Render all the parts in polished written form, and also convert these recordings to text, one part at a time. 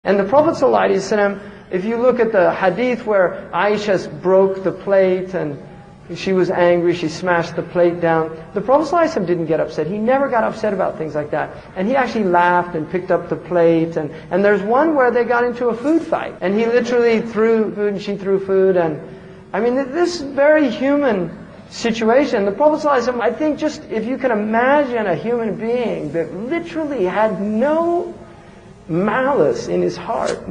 And the Prophet ﷺ, if you look at the hadith where Aisha broke the plate and she was angry, she smashed the plate down, the Prophet ﷺ didn't get upset. He never got upset about things like that. And he actually laughed and picked up the plate. And there's one where they got into a food fight. And he literally threw food and she threw food. And I mean, this very human situation. The Prophet ﷺ, I think just if you can imagine a human being that literally had no malice in his heart,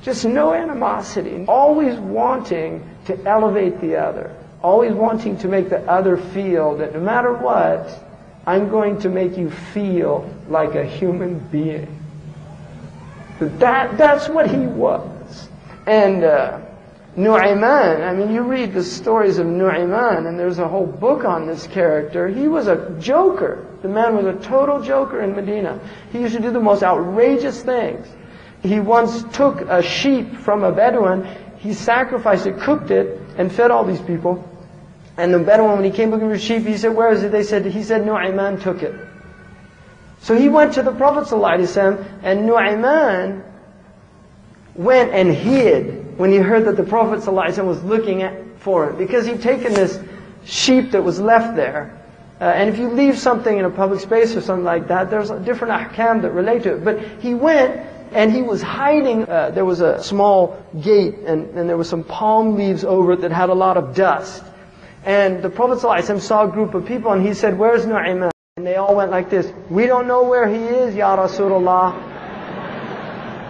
just no animosity, always wanting to elevate the other, always wanting to make the other feel that no matter what, I'm going to make you feel like a human being. That's what he was. And Nu'ayman, I mean, you read the stories of Nu'ayman, and there's a whole book on this character. He was a joker. The man was a total joker in Medina. He used to do the most outrageous things. He once took a sheep from a Bedouin, he sacrificed it, cooked it, and fed all these people. And the Bedouin, when he came looking for sheep, he said, "Where is it?" He said, Nu'ayman took it. So he went to the Prophet ﷺ, and Nu'ayman went and hid when he heard that the Prophet ﷺ was looking for it, because he'd taken this sheep that was left there. And if you leave something in a public space or something like that, there's different ahkam that relate to it. But he went and he was hiding. There was a small gate and there was some palm leaves over it that had a lot of dust. And the Prophet ﷺ saw a group of people and he said, "Where's Nu'ayman?" And they all went like this, "We don't know where he is, Ya Rasulullah."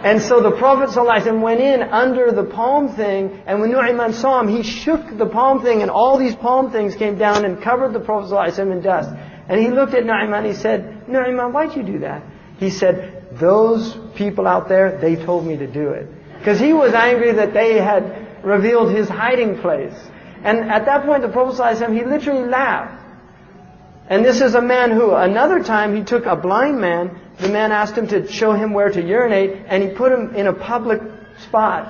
And so the Prophet ﷺ went in under the palm thing, and when Nu'ayman saw him, he shook the palm thing, and all these palm things came down and covered the Prophet ﷺ in dust. And he looked at Nu'ayman, he said, "Nu'ayman, why'd you do that?" He said, "Those people out there, they told me to do it." Because he was angry that they had revealed his hiding place. And at that point, the Prophet ﷺ, he literally laughed. And this is a man who, another time, he took a blind man. The man asked him to show him where to urinate, and he put him in a public spot.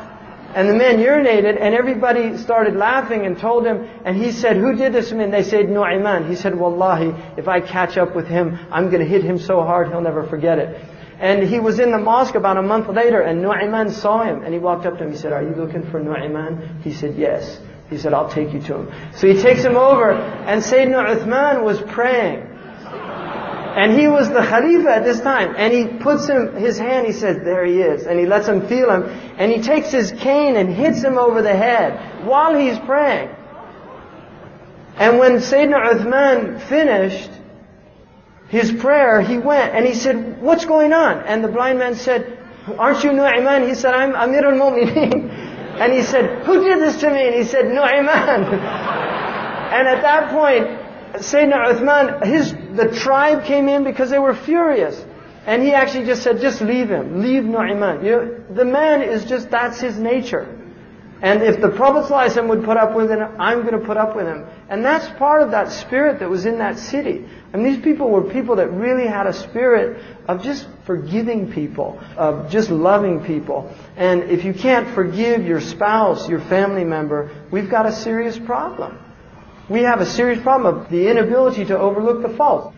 And the man urinated, and everybody started laughing and told him, and he said, "Who did this to me?" And they said, "Nu'ayman." He said, "Wallahi, if I catch up with him, I'm going to hit him so hard, he'll never forget it." And he was in the mosque about a month later, and Nu'ayman saw him, and he walked up to him. He said, "Are you looking for Nu'ayman?" He said, "Yes." He said, "I'll take you to him." So he takes him over, and Sayyidina Uthman was praying. And he was the Khalifa at this time. And he puts his hand, he says, "There he is." And he lets him feel him. And he takes his cane and hits him over the head while he's praying. And when Sayyidina Uthman finished his prayer, he went and he said, "What's going on?" And the blind man said, "Aren't you Nu'ayman?" He said, "I'm Amir al-Mu'mineen." And he said, "Who did this to me?" And he said, "Nu'ayman." And at that point, Sayyidina Uthman, the tribe came in because they were furious. And he actually just said, "Just leave him. Leave Nu'ayman." The man is just, that's his nature. And if the Prophet ﷺ would put up with him, I'm going to put up with him. And that's part of that spirit that was in that city. And these people were people that really had a spirit of just forgiving people, of just loving people. And if you can't forgive your spouse, your family member, we've got a serious problem. We have a serious problem of the inability to overlook the fault.